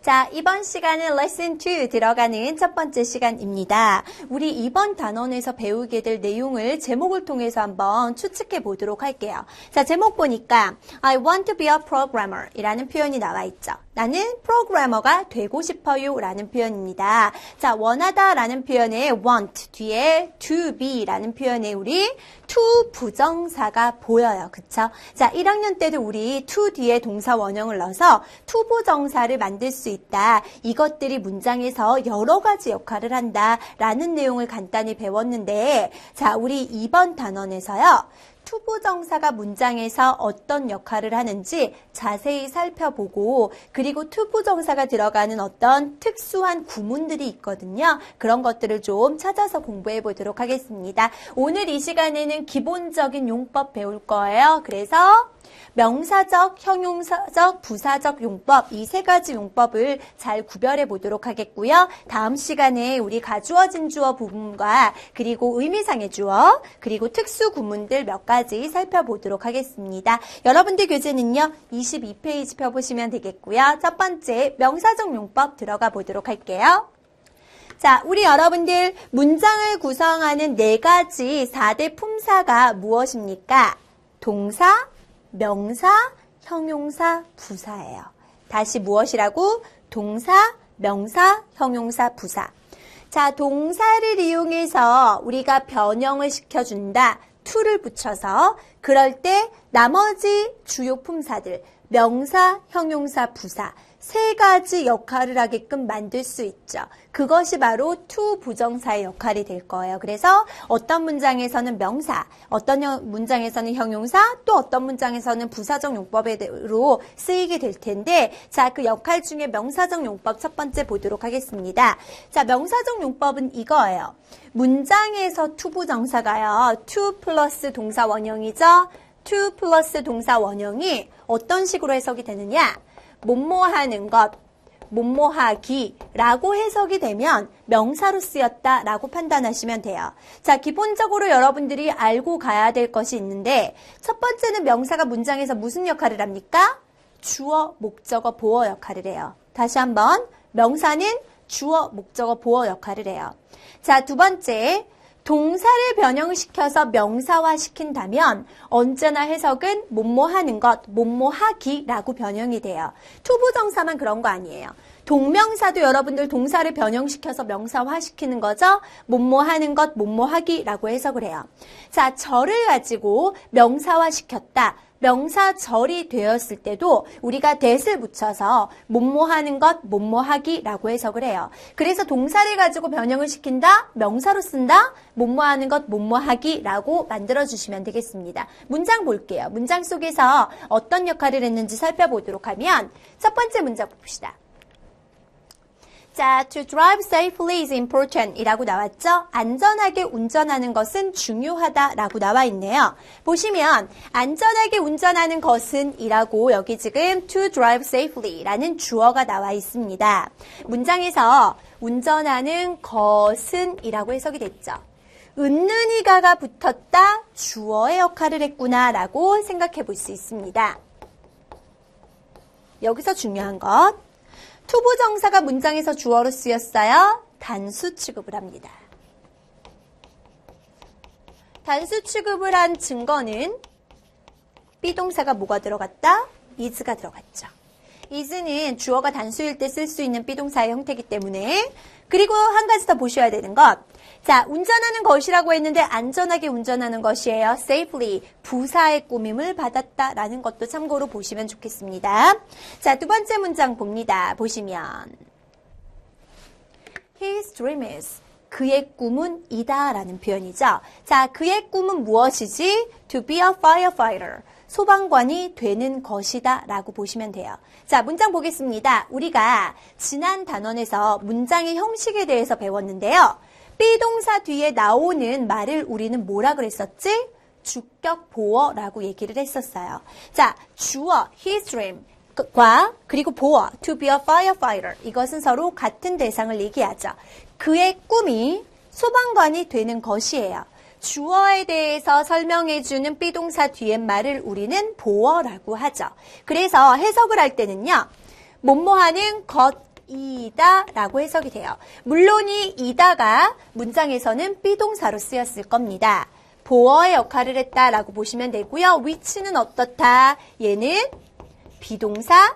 자, 이번 시간은 레슨 2 들어가는 첫 번째 시간입니다. 우리 이번 단원에서 배우게 될 내용을 제목을 통해서 한번 추측해 보도록 할게요. 자, 제목 보니까 I want to be a programmer 이라는 표현이 나와 있죠. 나는 프로그래머가 되고 싶어요 라는 표현입니다. 자, 원하다 라는 표현에 want 뒤에 to be 라는 표현에 우리 to 부정사가 보여요. 그쵸? 자, 1학년 때도 우리 to 뒤에 동사 원형을 넣어서 to 부정사를 만들 수 있다. 이것들이 문장에서 여러 가지 역할을 한다 라는 내용을 간단히 배웠는데, 자, 우리 이번 단원에서요. 투부정사가 문장에서 어떤 역할을 하는지 자세히 살펴보고, 그리고 투부정사가 들어가는 어떤 특수한 구문들이 있거든요. 그런 것들을 좀 찾아서 공부해 보도록 하겠습니다. 오늘 이 시간에는 기본적인 용법 배울 거예요. 그래서 명사적, 형용사적, 부사적 용법 이 세 가지 용법을 잘 구별해 보도록 하겠고요. 다음 시간에 우리 가주어진 주어 부분과 그리고 의미상의 주어 그리고 특수 구문들 몇 가지 살펴보도록 하겠습니다. 여러분들 교재는요. 22페이지 펴보시면 되겠고요. 첫 번째 명사적 용법 들어가 보도록 할게요. 자, 우리 여러분들 문장을 구성하는 네 가지 4대 품사가 무엇입니까? 동사, 명사, 형용사, 부사예요. 다시 무엇이라고? 동사, 명사, 형용사, 부사. 자, 동사를 이용해서 우리가 변형을 시켜준다. to를 붙여서 그럴 때 나머지 주요 품사들, 명사, 형용사, 부사 세 가지 역할을 하게끔 만들 수 있죠. 그것이 바로 to 부정사의 역할이 될 거예요. 그래서 어떤 문장에서는 명사, 어떤 문장에서는 형용사, 또 어떤 문장에서는 부사적 용법으로 쓰이게 될 텐데, 자, 그 역할 중에 명사적 용법 첫 번째 보도록 하겠습니다. 자, 명사적 용법은 이거예요. 문장에서 to 부정사가요. to 플러스 동사 원형이죠. to 플러스 동사 원형이 어떤 식으로 해석이 되느냐? 뭐뭐하는 것, 뭐뭐하기라고 해석이 되면 명사로 쓰였다라고 판단하시면 돼요. 자, 기본적으로 여러분들이 알고 가야 될 것이 있는데, 첫 번째는 명사가 문장에서 무슨 역할을 합니까? 주어, 목적어, 보어 역할을 해요. 다시 한번, 명사는 주어, 목적어, 보어 역할을 해요. 자, 두 번째, 동사를 변형시켜서 명사화 시킨다면 언제나 해석은 뭐뭐하는 것, 뭐뭐하기라고 변형이 돼요. 투부정사만 그런 거 아니에요. 동명사도 여러분들 동사를 변형시켜서 명사화 시키는 거죠. 뭐뭐하는 것, 뭐뭐하기라고 해석을 해요. 자, 절을 가지고 명사화 시켰다. 명사절이 되었을 때도 우리가 that을 붙여서 뭐뭐하는 것, 뭐뭐하기라고 해석을 해요. 그래서 동사를 가지고 변형을 시킨다, 명사로 쓴다, 뭐뭐하는 것, 뭐뭐하기라고 만들어주시면 되겠습니다. 문장 볼게요. 문장 속에서 어떤 역할을 했는지 살펴보도록 하면 첫 번째 문장 봅시다. 자, to drive safely is important 이라고 나왔죠? 안전하게 운전하는 것은 중요하다라고 나와 있네요. 보시면 안전하게 운전하는 것은 이라고 여기 지금 to drive safely 라는 주어가 나와 있습니다. 문장에서 운전하는 것은 이라고 해석이 됐죠. 은는이가가 붙었다 주어의 역할을 했구나 라고 생각해 볼 수 있습니다. 여기서 중요한 것 투부정사가 문장에서 주어로 쓰였어요. 단수 취급을 합니다. 단수 취급을 한 증거는 B동사가 뭐가 들어갔다? is가 들어갔죠. is는 주어가 단수일 때 쓸 수 있는 B동사의 형태이기 때문에. 그리고 한 가지 더 보셔야 되는 것. 자, 운전하는 것이라고 했는데 안전하게 운전하는 것이에요. safely, 부사의 꾸밈을 받았다라는 것도 참고로 보시면 좋겠습니다. 자, 두 번째 문장 봅니다. 보시면 His dream is, 그의 꿈은 이다 라는 표현이죠. 자, 그의 꿈은 무엇이지? To be a firefighter, 소방관이 되는 것이다 라고 보시면 돼요. 자, 문장 보겠습니다. 우리가 지난 단원에서 문장의 형식에 대해서 배웠는데요. B동사 뒤에 나오는 말을 우리는 뭐라 그랬었지? 주격 보어라고 얘기를 했었어요. 자, 주어, his dream 과 그리고 보어, to be a firefighter 이것은 서로 같은 대상을 얘기하죠. 그의 꿈이 소방관이 되는 것이에요. 주어에 대해서 설명해주는 B동사 뒤에 말을 우리는 보어라고 하죠. 그래서 해석을 할 때는요. 뭐뭐하는 것, 이다 라고 해석이 돼요. 물론 이 이다가 문장에서는 비동사로 쓰였을 겁니다. 보어의 역할을 했다라고 보시면 되고요. which는 어떻다? 얘는 비동사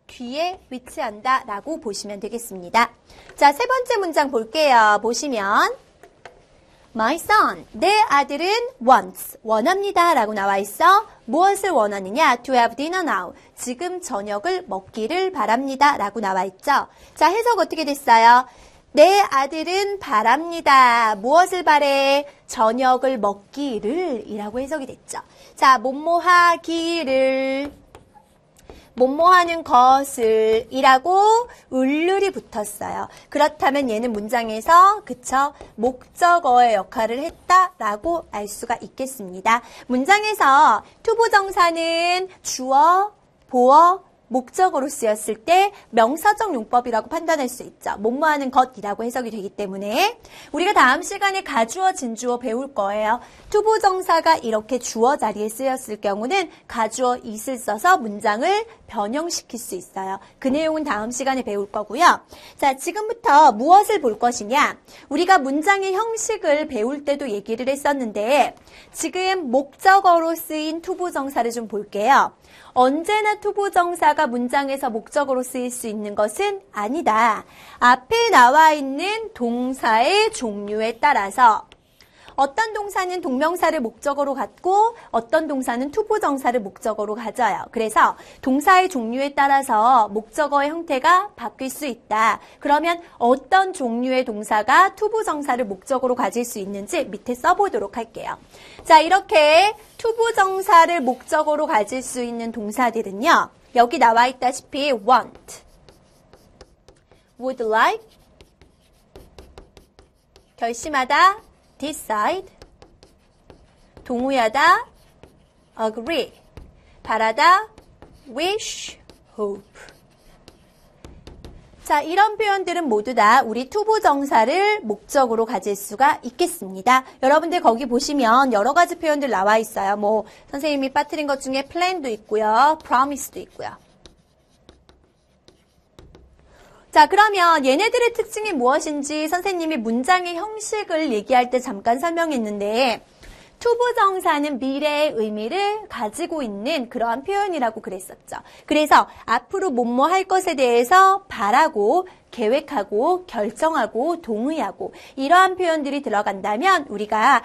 뒤에 위치한다 라고 보시면 되겠습니다. 자, 세 번째 문장 볼게요. 보시면 My son, 내 아들은 wants, 원합니다 라고 나와 있어. 무엇을 원하느냐? To have dinner now, 지금 저녁을 먹기를 바랍니다 라고 나와 있죠. 자, 해석 어떻게 됐어요? 내 아들은 바랍니다. 무엇을 바래? 저녁을 먹기를 이라고 해석이 됐죠. 자, 뭐뭐하기를, 뭐뭐하는 것을 이라고 을룰이 붙었어요. 그렇다면 얘는 문장에서 그쵸? 목적어의 역할을 했다라고 알 수가 있겠습니다. 문장에서 투부정사는 주어, 보어, 목적어로 쓰였을 때 명사적 용법이라고 판단할 수 있죠. 뭐뭐하는 것이라고 해석이 되기 때문에 우리가 다음 시간에 가주어, 진주어 배울 거예요. 투부정사가 이렇게 주어 자리에 쓰였을 경우는 가주어 it을 써서 문장을 변형시킬 수 있어요. 그 내용은 다음 시간에 배울 거고요. 자, 지금부터 무엇을 볼 것이냐? 우리가 문장의 형식을 배울 때도 얘기를 했었는데 지금 목적어로 쓰인 투부정사를 좀 볼게요. 언제나 투부정사가 문장에서 목적어로 쓰일 수 있는 것은 아니다. 앞에 나와 있는 동사의 종류에 따라서 어떤 동사는 동명사를 목적어로 갖고 어떤 동사는 투부정사를 목적어로 가져요. 그래서 동사의 종류에 따라서 목적어의 형태가 바뀔 수 있다. 그러면 어떤 종류의 동사가 투부정사를 목적어로 가질 수 있는지 밑에 써보도록 할게요. 자, 이렇게 투부정사를 목적어로 가질 수 있는 동사들은요. 여기 나와 있다시피 want, would like, 결심하다, decide, 동의하다, agree, 바라다, wish, hope. 자, 이런 표현들은 모두 다 우리 투부정사를 목적으로 가질 수가 있겠습니다. 여러분들 거기 보시면 여러 가지 표현들 나와 있어요. 뭐 선생님이 빠뜨린 것 중에 plan도 있고요, promise도 있고요. 자, 그러면 얘네들의 특징이 무엇인지 선생님이 문장의 형식을 얘기할 때 잠깐 설명했는데 투부정사는 미래의 의미를 가지고 있는 그러한 표현이라고 그랬었죠. 그래서 앞으로 뭐뭐 할 것에 대해서 바라고 계획하고 결정하고 동의하고 이러한 표현들이 들어간다면 우리가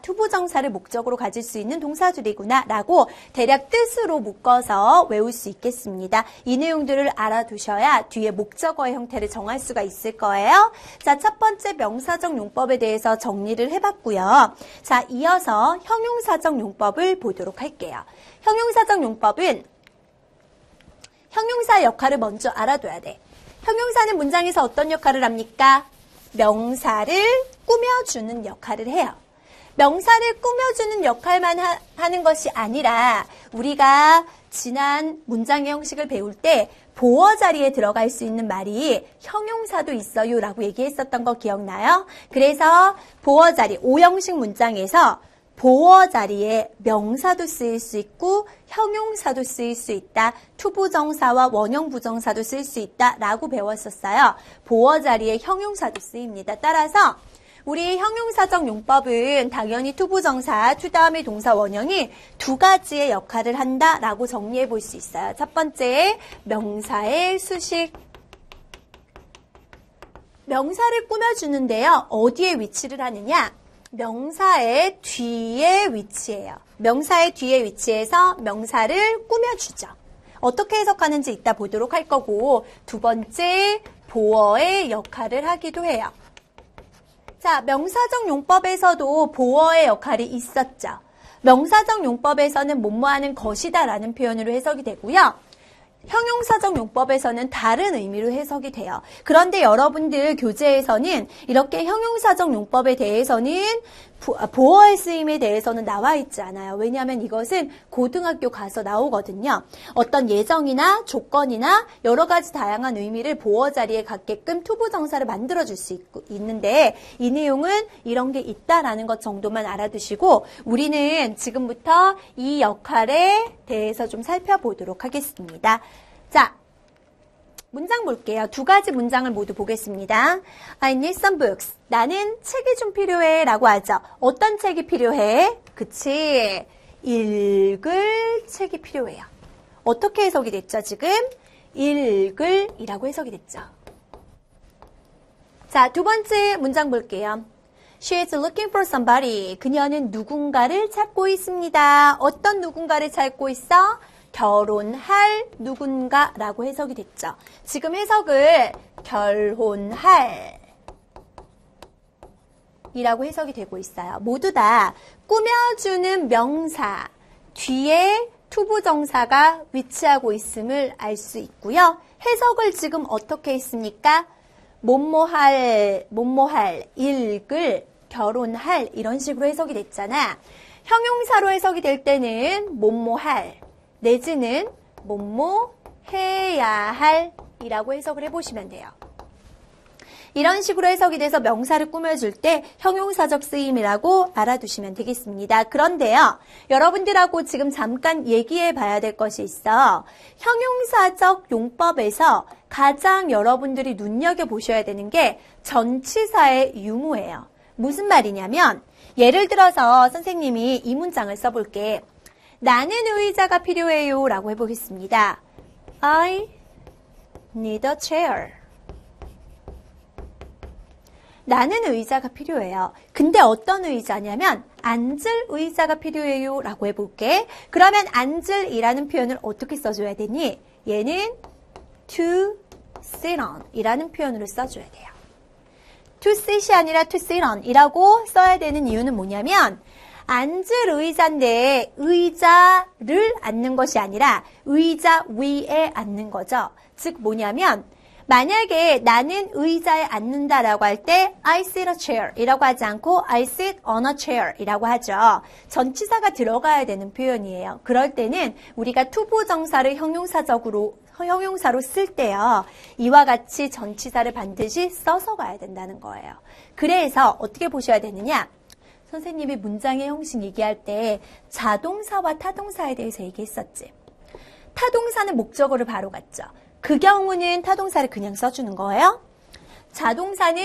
투부정사를 목적으로 가질 수 있는 동사들이구나 라고 대략 뜻으로 묶어서 외울 수 있겠습니다. 이 내용들을 알아두셔야 뒤에 목적어의 형태를 정할 수가 있을 거예요. 자, 첫 번째 명사적 용법에 대해서 정리를 해봤고요. 자, 이어서 형용사적 용법을 보도록 할게요. 형용사적 용법은 형용사의 역할을 먼저 알아둬야 돼. 형용사는 문장에서 어떤 역할을 합니까? 명사를 꾸며주는 역할을 해요. 명사를 꾸며주는 역할만 하는 것이 아니라 우리가 지난 문장의 형식을 배울 때 보어 자리에 들어갈 수 있는 말이 형용사도 있어요 라고 얘기했었던 거 기억나요? 그래서 보어 자리, 5형식 문장에서 보어 자리에 명사도 쓰일 수 있고 형용사도 쓰일 수 있다. 투부정사와 원형 부정사도 쓸 수 있다 라고 배웠었어요. 보어 자리에 형용사도 쓰입니다. 따라서 우리 형용사적 용법은 당연히 투부정사, 투 다음에 동사 원형이 두 가지의 역할을 한다라고 정리해 볼 수 있어요. 첫 번째, 명사의 수식. 명사를 꾸며주는데요. 어디에 위치를 하느냐? 명사의 뒤에 위치해요. 명사의 뒤에 위치해서 명사를 꾸며주죠. 어떻게 해석하는지 이따 보도록 할 거고 두 번째, 보어의 역할을 하기도 해요. 자, 명사적 용법에서도 보어의 역할이 있었죠. 명사적 용법에서는 뭐뭐하는 것이다 라는 표현으로 해석이 되고요. 형용사적 용법에서는 다른 의미로 해석이 돼요. 그런데 여러분들 교재에서는 이렇게 형용사적 용법에 대해서는 보어의 쓰임에 대해서는 나와 있지 않아요. 왜냐하면 이것은 고등학교 가서 나오거든요. 어떤 예정이나 조건이나 여러 가지 다양한 의미를 보어 자리에 갖게끔 투부정사를 만들어줄 수 있는데 이 내용은 이런 게 있다라는 것 정도만 알아두시고 우리는 지금부터 이 역할에 대해서 좀 살펴보도록 하겠습니다. 자, 문장 볼게요. 두 가지 문장을 모두 보겠습니다. I need some books. 나는 책이 좀 필요해 라고 하죠. 어떤 책이 필요해? 그치. 읽을 책이 필요해요. 어떻게 해석이 됐죠, 지금? 읽을 이라고 해석이 됐죠. 자, 두 번째 문장 볼게요. She is looking for somebody. 그녀는 누군가를 찾고 있습니다. 어떤 누군가를 찾고 있어? 결혼할 누군가라고 해석이 됐죠. 지금 해석을 결혼할 이라고 해석이 되고 있어요. 모두 다 꾸며주는 명사 뒤에 투부정사가 위치하고 있음을 알 수 있고요. 해석을 지금 어떻게 했습니까? 뭐뭐할, 읽을, 결혼할 이런 식으로 해석이 됐잖아. 형용사로 해석이 될 때는 뭐뭐할 내지는 뭐뭐해야 할 이라고 해석을 해보시면 돼요. 이런 식으로 해석이 돼서 명사를 꾸며줄 때 형용사적 쓰임이라고 알아두시면 되겠습니다. 그런데요, 여러분들하고 지금 잠깐 얘기해 봐야 될 것이 있어. 형용사적 용법에서 가장 여러분들이 눈여겨보셔야 되는 게 전치사의 유무예요. 무슨 말이냐면, 예를 들어서 선생님이 이 문장을 써볼게. 나는 의자가 필요해요 라고 해보겠습니다. I need a chair. 나는 의자가 필요해요. 근데 어떤 의자냐면 앉을 의자가 필요해요 라고 해볼게. 그러면 앉을 이라는 표현을 어떻게 써줘야 되니? 얘는 to sit on 이라는 표현으로 써줘야 돼요. to sit이 아니라 to sit on 이라고 써야 되는 이유는 뭐냐면 앉을 의자인데 의자를 앉는 것이 아니라 의자 위에 앉는 거죠. 즉 뭐냐면 만약에 나는 의자에 앉는다라고 할 때 I sit a chair 이라고 하지 않고 I sit on a chair 이라고 하죠. 전치사가 들어가야 되는 표현이에요. 그럴 때는 우리가 투부정사를 형용사로 쓸 때요. 이와 같이 전치사를 반드시 써서 가야 된다는 거예요. 그래서 어떻게 보셔야 되느냐? 선생님이 문장의 형식 얘기할 때 자동사와 타동사에 대해서 얘기했었지. 타동사는 목적어를 바로 갖죠. 그 경우는 타동사를 그냥 써주는 거예요. 자동사는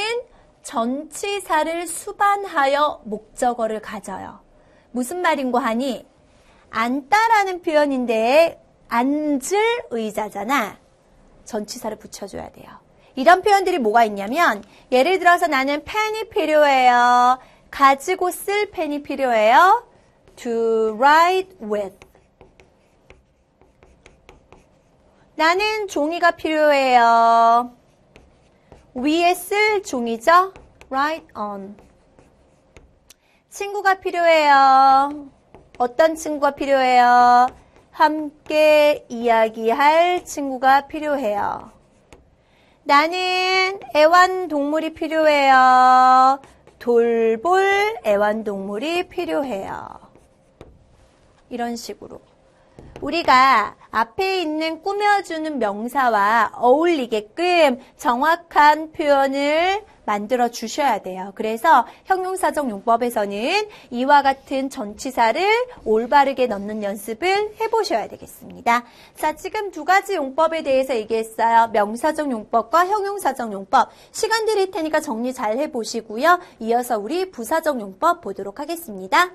전치사를 수반하여 목적어를 가져요. 무슨 말인고 하니 앉다라는 표현인데 앉을 의자잖아. 전치사를 붙여줘야 돼요. 이런 표현들이 뭐가 있냐면 예를 들어서 나는 펜이 필요해요. 가지고 쓸 펜이 필요해요. To write with. 나는 종이가 필요해요. 위에 쓸 종이죠? Write on. 친구가 필요해요. 어떤 친구가 필요해요? 함께 이야기할 친구가 필요해요. 나는 애완동물이 필요해요. 돌볼 애완동물이 필요해요. 이런 식으로. 우리가 앞에 있는 꾸며주는 명사와 어울리게끔 정확한 표현을 만들어 주셔야 돼요. 그래서 형용사적 용법에서는 이와 같은 전치사를 올바르게 넣는 연습을 해보셔야 되겠습니다. 자, 지금 두 가지 용법에 대해서 얘기했어요. 명사적 용법과 형용사적 용법. 시간 드릴 테니까 정리 잘 해보시고요. 이어서 우리 부사적 용법 보도록 하겠습니다.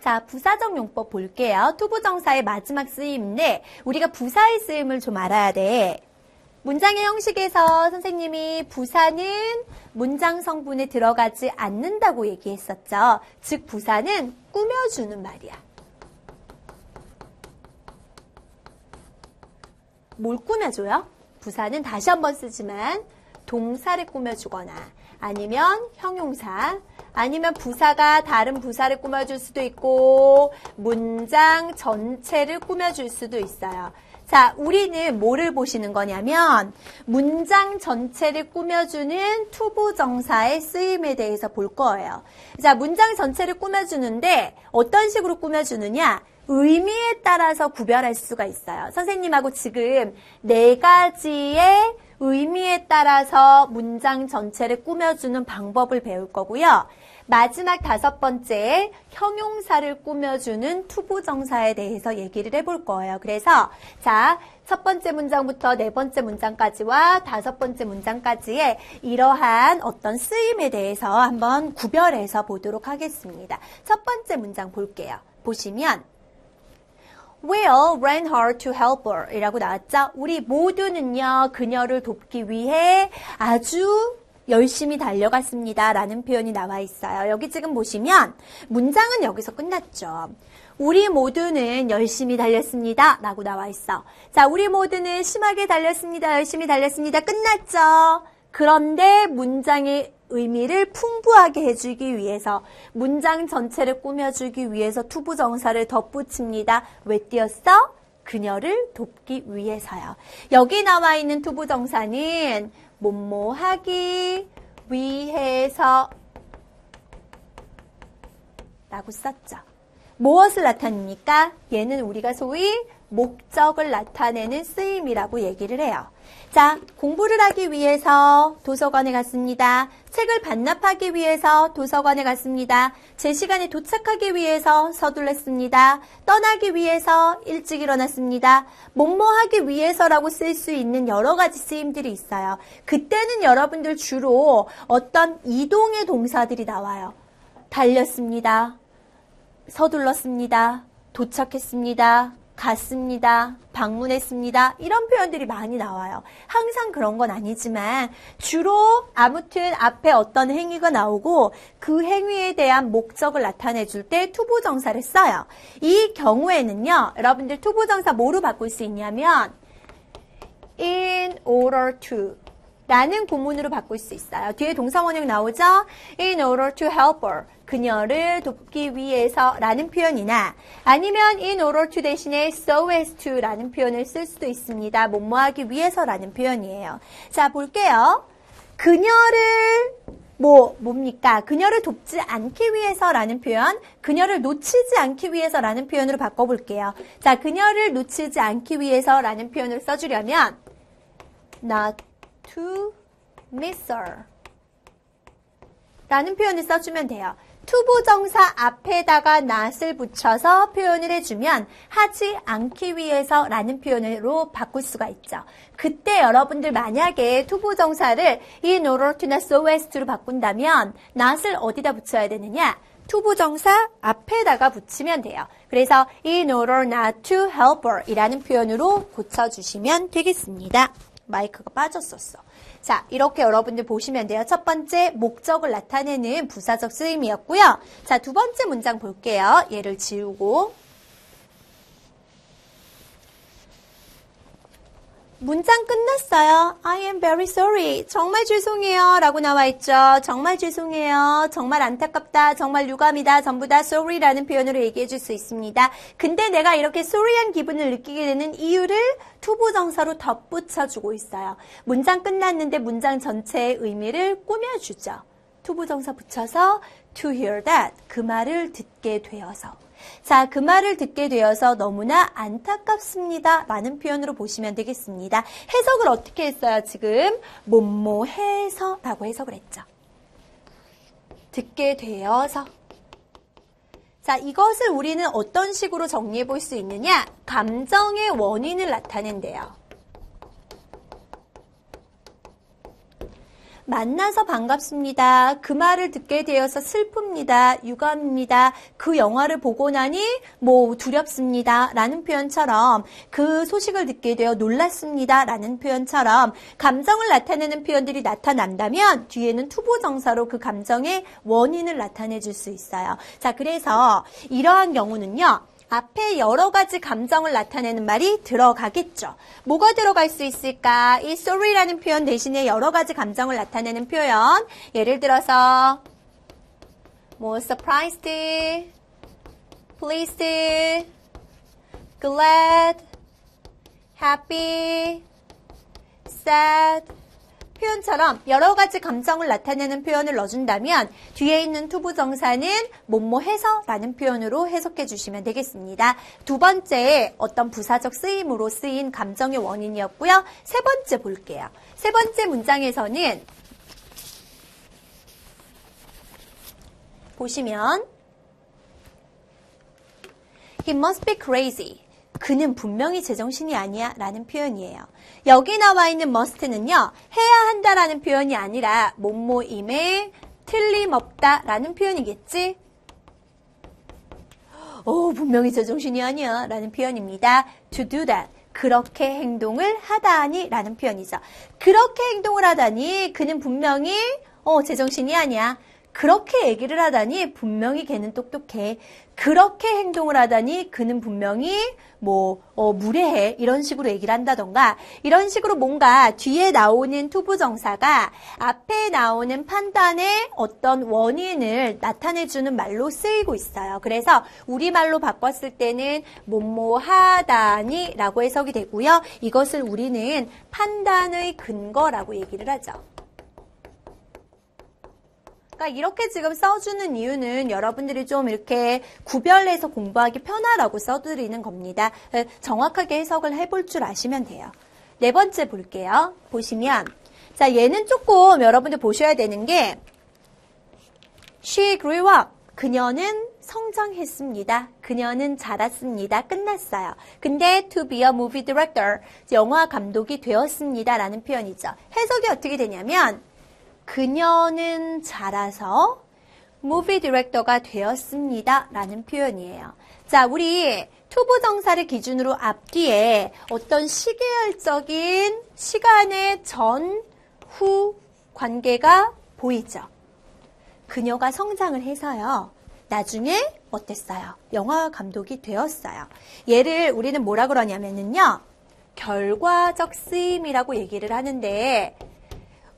자, 부사적 용법 볼게요. 투부정사의 마지막 쓰임인데 우리가 부사의 쓰임을 좀 알아야 돼. 문장의 형식에서 선생님이 부사는 문장 성분에 들어가지 않는다고 얘기했었죠. 즉 부사는 꾸며주는 말이야. 뭘 꾸며줘요? 부사는 다시 한번 쓰지만 동사를 꾸며주거나 아니면 형용사, 아니면 부사가 다른 부사를 꾸며줄 수도 있고 문장 전체를 꾸며줄 수도 있어요. 자, 우리는 뭐를 보시는 거냐면 문장 전체를 꾸며주는 투부정사의 쓰임에 대해서 볼 거예요. 자, 문장 전체를 꾸며주는데 어떤 식으로 꾸며주느냐? 의미에 따라서 구별할 수가 있어요. 선생님하고 지금 4가지의 의미에 따라서 문장 전체를 꾸며주는 방법을 배울 거고요. 마지막 5번째 형용사를 꾸며주는 투부정사에 대해서 얘기를 해볼 거예요. 그래서 자, 첫 번째 문장부터 네 번째 문장까지와 5번째 문장까지의 이러한 어떤 쓰임에 대해서 한번 구별해서 보도록 하겠습니다. 첫 번째 문장 볼게요. 보시면 Will ran hard to help her 이라고 나왔죠? 우리 모두는요, 그녀를 돕기 위해 아주 열심히 달려갔습니다 라는 표현이 나와 있어요. 여기 지금 보시면 문장은 여기서 끝났죠. 우리 모두는 열심히 달렸습니다 라고 나와 있어. 자, 우리 모두는 심하게 달렸습니다. 열심히 달렸습니다. 끝났죠. 그런데 문장의 의미를 풍부하게 해주기 위해서 문장 전체를 꾸며주기 위해서 투부정사를 덧붙입니다. 왜 띄었어? 그녀를 돕기 위해서요. 여기 나와 있는 투부정사는 뭐뭐하기 위해서 라고 썼죠. 무엇을 나타냅니까? 얘는 우리가 소위 목적을 나타내는 쓰임이라고 얘기를 해요. 자, 공부를 하기 위해서 도서관에 갔습니다. 책을 반납하기 위해서 도서관에 갔습니다. 제 시간에 도착하기 위해서 서둘렀습니다. 떠나기 위해서 일찍 일어났습니다. 뭐뭐 하기 위해서라고 쓸 수 있는 여러 가지 쓰임들이 있어요. 그때는 여러분들 주로 어떤 이동의 동사들이 나와요. 달렸습니다. 서둘렀습니다. 도착했습니다. 갔습니다. 방문했습니다. 이런 표현들이 많이 나와요. 항상 그런 건 아니지만 주로 아무튼 앞에 어떤 행위가 나오고 그 행위에 대한 목적을 나타내 줄 때 투부정사를 써요. 이 경우에는요. 여러분들 투부정사 뭐로 바꿀 수 있냐면 in order to 라는 구문으로 바꿀 수 있어요. 뒤에 동사원형 나오죠? In order to help her. 그녀를 돕기 위해서 라는 표현이나 아니면 in order to 대신에 so as to 라는 표현을 쓸 수도 있습니다. 뭐뭐하기 위해서 라는 표현이에요. 자, 볼게요. 그녀를 뭡니까? 그녀를 돕지 않기 위해서 라는 표현, 그녀를 놓치지 않기 위해서 라는 표현으로 바꿔볼게요. 자, 그녀를 놓치지 않기 위해서 라는 표현을 써주려면 not to miss her 라는 표현을 써주면 돼요. 투부정사 앞에다가 not을 붙여서 표현을 해주면 하지 않기 위해서 라는 표현으로 바꿀 수가 있죠. 그때 여러분들 만약에 투부정사를 in order to나 so as to로 바꾼다면 not을 어디다 붙여야 되느냐? 투부정사 앞에다가 붙이면 돼요. 그래서 in order not to help her 이라는 표현으로 고쳐주시면 되겠습니다. 마이크가 빠졌었어. 자, 이렇게 여러분들 보시면 돼요. 첫 번째, 목적을 나타내는 부사적 쓰임이었고요. 자, 두 번째 문장 볼게요. 얘를 지우고. 문장 끝났어요. I am very sorry. 정말 죄송해요. 라고 나와 있죠. 정말 죄송해요. 정말 안타깝다. 정말 유감이다. 전부 다 sorry라는 표현으로 얘기해 줄 수 있습니다. 근데 내가 이렇게 sorry한 기분을 느끼게 되는 이유를 투부정사로 덧붙여주고 있어요. 문장 끝났는데 문장 전체의 의미를 꾸며주죠. 투부정사 붙여서 to hear that. 그 말을 듣게 되어서. 자, 그 말을 듣게 되어서 너무나 안타깝습니다. 라는 표현으로 보시면 되겠습니다. 해석을 어떻게 했어요? 지금 뭐뭐해서 라고 해석을 했죠. 듣게 되어서. 자, 이것을 우리는 어떤 식으로 정리해 볼 수 있느냐? 감정의 원인을 나타낸대요. 만나서 반갑습니다. 그 말을 듣게 되어서 슬픕니다. 유감입니다. 그 영화를 보고 나니 두렵습니다. 라는 표현처럼 그 소식을 듣게 되어 놀랐습니다. 라는 표현처럼 감정을 나타내는 표현들이 나타난다면 뒤에는 투부정사로 그 감정의 원인을 나타내 줄 수 있어요. 자, 그래서 이러한 경우는요. 앞에 여러 가지 감정을 나타내는 말이 들어가겠죠. 뭐가 들어갈 수 있을까? 이 sorry라는 표현 대신에 여러 가지 감정을 나타내는 표현. 예를 들어서 surprised, pleased, glad, happy, sad 표현처럼 여러 가지 감정을 나타내는 표현을 넣어준다면 뒤에 있는 투부정사는 뭐뭐해서 라는 표현으로 해석해 주시면 되겠습니다. 두 번째 어떤 부사적 쓰임으로 쓰인 감정의 원인이었고요. 세 번째 볼게요. 세 번째 문장에서는 보시면 He must be crazy. 그는 분명히 제정신이 아니야 라는 표현이에요. 여기 나와 있는 must는요. 해야 한다라는 표현이 아니라 뭐뭐임에 틀림없다 라는 표현이겠지? 분명히 제정신이 아니야 라는 표현입니다. To do that. 그렇게 행동을 하다니 라는 표현이죠. 그렇게 행동을 하다니 그는 분명히 제정신이 아니야. 그렇게 얘기를 하다니 분명히 걔는 똑똑해. 그렇게 행동을 하다니 그는 분명히 무례해. 이런 식으로 얘기를 한다던가 이런 식으로 뭔가 뒤에 나오는 투부정사가 앞에 나오는 판단의 어떤 원인을 나타내주는 말로 쓰이고 있어요. 그래서 우리말로 바꿨을 때는 뭐뭐하다니 라고 해석이 되고요. 이것을 우리는 판단의 근거라고 얘기를 하죠. 그러니까 이렇게 지금 써주는 이유는 여러분들이 좀 이렇게 구별해서 공부하기 편하라고 써드리는 겁니다. 정확하게 해석을 해볼 줄 아시면 돼요. 네 번째 볼게요. 보시면 자 얘는 조금 여러분들 보셔야 되는 게 She grew up. 그녀는 성장했습니다. 그녀는 자랐습니다. 끝났어요. 근데 to be a movie director. 영화 감독이 되었습니다. 라는 표현이죠. 해석이 어떻게 되냐면 그녀는 자라서 무비 디렉터가 되었습니다. 라는 표현이에요. 자, 우리 투부정사를 기준으로 앞뒤에 어떤 시계열적인 시간의 전, 후 관계가 보이죠. 그녀가 성장을 해서요. 나중에 어땠어요? 영화 감독이 되었어요. 얘를 우리는 뭐라 그러냐면요. 결과적 쓰임이라고 얘기를 하는데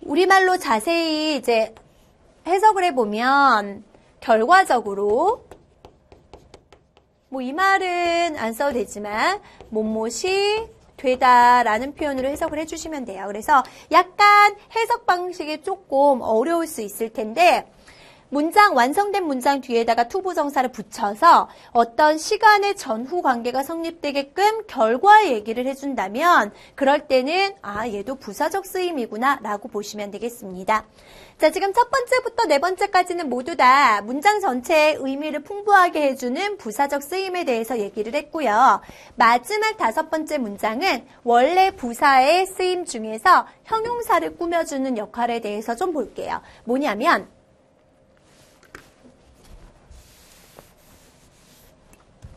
우리말로 자세히 이제 해석을 해보면 결과적으로 이 말은 안 써도 되지만 뭐뭇이 되다라는 표현으로 해석을 해주시면 돼요. 그래서 약간 해석 방식이 조금 어려울 수 있을 텐데 완성된 문장 뒤에다가 투부정사를 붙여서 어떤 시간의 전후 관계가 성립되게끔 결과의 얘기를 해준다면 그럴 때는 얘도 부사적 쓰임이구나 라고 보시면 되겠습니다. 자, 지금 첫 번째부터 네 번째까지는 모두 다 문장 전체의 의미를 풍부하게 해주는 부사적 쓰임에 대해서 얘기를 했고요. 마지막 다섯 번째 문장은 원래 부사의 쓰임 중에서 형용사를 꾸며주는 역할에 대해서 좀 볼게요. 뭐냐면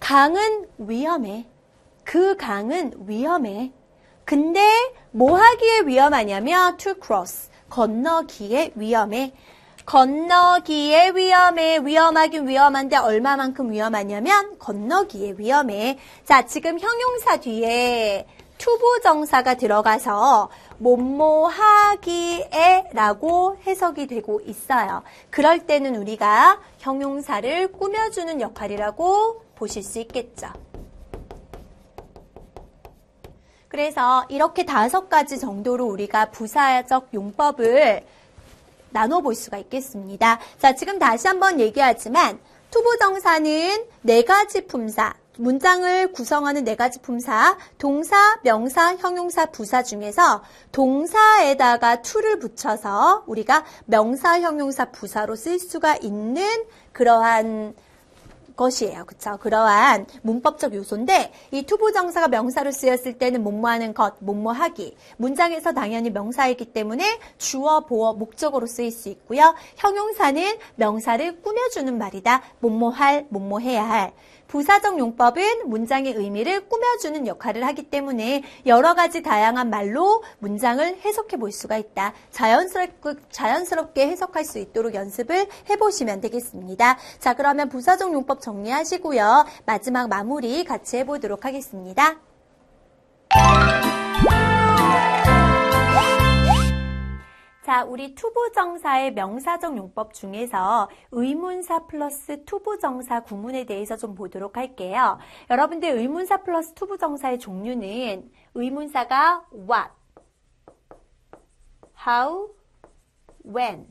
강은 위험해. 그 강은 위험해. 근데 뭐 하기에 위험하냐면 to cross. 건너기에 위험해. 건너기에 위험해. 위험하긴 위험한데 얼마만큼 위험하냐면 건너기에 위험해. 자, 지금 형용사 뒤에 투부정사가 들어가서 뭐뭐하기에 라고 해석이 되고 있어요. 그럴 때는 우리가 형용사를 꾸며주는 역할이라고 보실 수 있겠죠. 그래서 이렇게 5가지 정도로 우리가 부사적 용법을 나눠볼 수가 있겠습니다. 자, 지금 다시 한번 얘기하지만 투부정사는 4가지 품사, 문장을 구성하는 4가지 품사, 동사, 명사, 형용사, 부사 중에서 동사에다가 to를 붙여서 우리가 명사, 형용사, 부사로 쓸 수가 있는 그러한 것이에요. 그쵸? 그러한 문법적 요소인데 이 투부정사가 명사로 쓰였을 때는 뭐뭐하는 것, 뭐뭐하기. 문장에서 당연히 명사이기 때문에 주어, 보어, 목적으로 쓰일 수 있고요. 형용사는 명사를 꾸며주는 말이다. 뭐뭐할, 뭐뭐해야 할. 부사적 용법은 문장의 의미를 꾸며주는 역할을 하기 때문에 여러 가지 다양한 말로 문장을 해석해 볼 수가 있다. 자연스럽게 해석할 수 있도록 연습을 해보시면 되겠습니다. 자, 그러면 부사적 용법 정리하시고요. 마지막 마무리 같이 해보도록 하겠습니다. 자, 우리 투부정사의 명사적 용법 중에서 의문사 플러스 투부정사 구문에 대해서 좀 보도록 할게요. 여러분들 의문사 플러스 투부정사의 종류는 의문사가 what, how, when,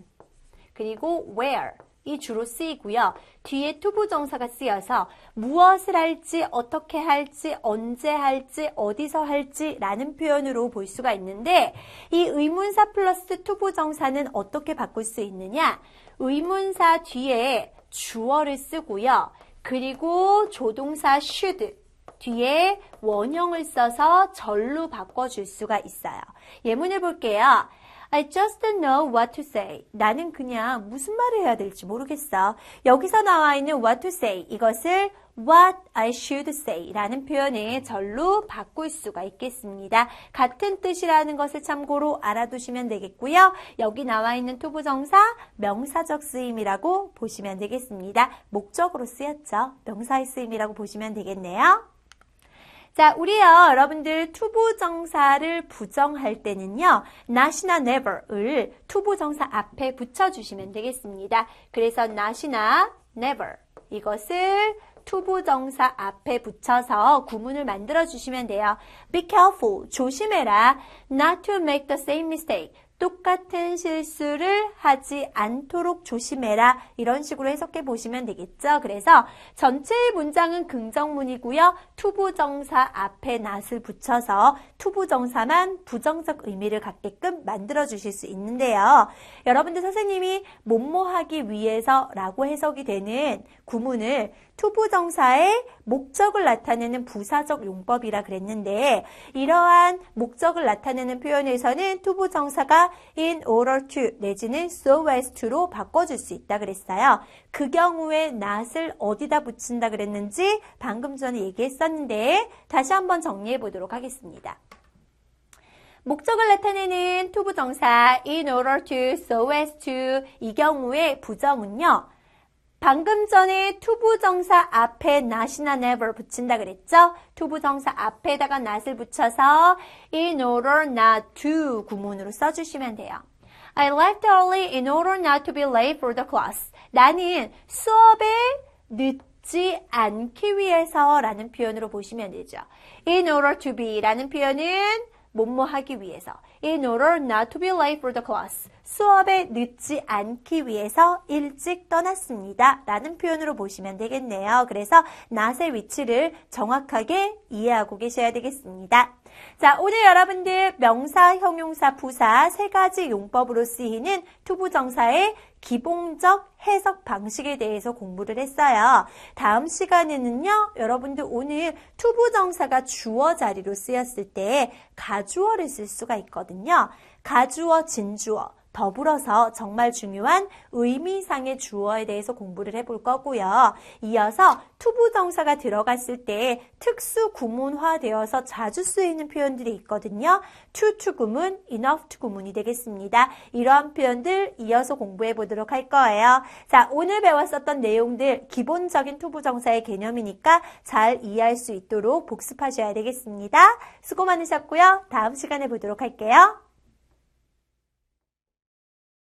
그리고 where 이 주로 쓰이고요. 뒤에 투부정사가 쓰여서 무엇을 할지, 어떻게 할지, 언제 할지, 어디서 할지 라는 표현으로 볼 수가 있는데 이 의문사 플러스 투부정사는 어떻게 바꿀 수 있느냐? 의문사 뒤에 주어를 쓰고요. 그리고 조동사 should 뒤에 원형을 써서 절로 바꿔줄 수가 있어요. 예문을 볼게요. I just don't know what to say. 나는 그냥 무슨 말을 해야 될지 모르겠어. 여기서 나와 있는 what to say 이것을 what I should say 라는 표현의 절로 바꿀 수가 있겠습니다. 같은 뜻이라는 것을 참고로 알아두시면 되겠고요. 여기 나와 있는 투부정사 명사적 쓰임이라고 보시면 되겠습니다. 목적으로 쓰였죠. 명사의 쓰임이라고 보시면 되겠네요. 자, 우리요, 여러분들 투부정사를 부정할 때는요, not이나 never을 투부정사 앞에 붙여주시면 되겠습니다. 그래서 not이나 never 이것을 투부정사 앞에 붙여서 구문을 만들어주시면 돼요. Be careful, 조심해라. Not to make the same mistake. 똑같은 실수를 하지 않도록 조심해라. 이런 식으로 해석해 보시면 되겠죠. 그래서 전체의 문장은 긍정문이고요. 투부정사 앞에 not을 붙여서 투부정사만 부정적 의미를 갖게끔 만들어 주실 수 있는데요. 여러분들 선생님이 뭐뭐하기 위해서 라고 해석이 되는 구문을 투부정사의 목적을 나타내는 부사적 용법이라 그랬는데 이러한 목적을 나타내는 표현에서는 투부정사가 in order to 내지는 so as to로 바꿔줄 수 있다 그랬어요. 그 경우에 not을 어디다 붙인다 그랬는지 방금 전에 얘기했었는데 다시 한번 정리해 보도록 하겠습니다. 목적을 나타내는 투부정사 in order to, so as to 이 경우에 부정은요. 방금 전에 투부정사 앞에 not이나 never 붙인다 그랬죠? 투부정사 앞에다가 not을 붙여서 in order not to 구문으로 써주시면 돼요. I left early in order not to be late for the class. 나는 수업에 늦지 않기 위해서 라는 표현으로 보시면 되죠. In order to be 라는 표현은 뭐뭐 하기 위해서. In order not to be late for the class. 수업에 늦지 않기 위해서 일찍 떠났습니다. 라는 표현으로 보시면 되겠네요. 그래서 not의 위치를 정확하게 이해하고 계셔야 되겠습니다. 자, 오늘 여러분들 명사, 형용사, 부사 세 가지 용법으로 쓰이는 투부정사의 기본적 해석 방식에 대해서 공부를 했어요. 다음 시간에는요, 여러분들 오늘 투부정사가 주어 자리로 쓰였을 때 가주어를 쓸 수가 있거든요. 가주어, 진주어. 더불어서 정말 중요한 의미상의 주어에 대해서 공부를 해볼 거고요. 이어서 투부정사가 들어갔을 때 특수 구문화되어서 자주 쓰이는 표현들이 있거든요. to 구문, enough to 구문이 되겠습니다. 이러한 표현들 이어서 공부해 보도록 할 거예요. 자, 오늘 배웠었던 내용들 기본적인 투부정사의 개념이니까 잘 이해할 수 있도록 복습하셔야 되겠습니다. 수고 많으셨고요. 다음 시간에 보도록 할게요.